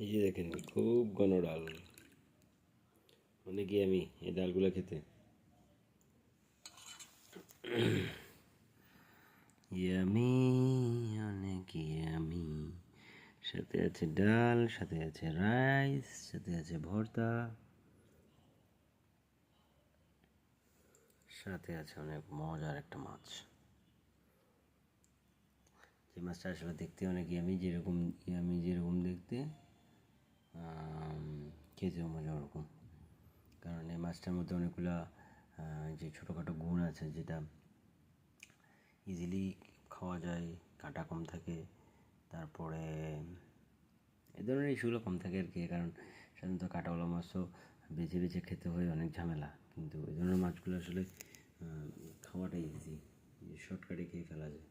এই যে দেখেন খুব ঘন ডাল, মানে কি আমি এই ডালগুলো খেতে ইয়ামি, অনেক ইয়ামি। সাথে আছে ডাল, সাথে আছে রাইস, সাথে আছে ভর্তা, সাথে আছে অনেক মজার একটা মাছ। যে মাছটা আসলে দেখতে অনেক ইয়ামি, যেরকম দেখতে খেতেও মজা ওরকম। কারণ এই মাছটার মধ্যে অনেকগুলা যে ছোটোখাটো গুণ আছে, যেটা ইজিলি খাওয়া যায়, কাঁটা কম থাকে, তারপরে এ ধরনের ইস্যুগুলো কম থাকে আর কি। কারণ সাধারণত কাঁটাওয়ালা মাছ তো বেছে বেছে খেতে হয়, অনেক ঝামেলা। কিন্তু এই ধরনের মাছগুলো আসলে খাওয়াটাই ইজি, শর্টকাটে খেয়ে ফেলা যায়।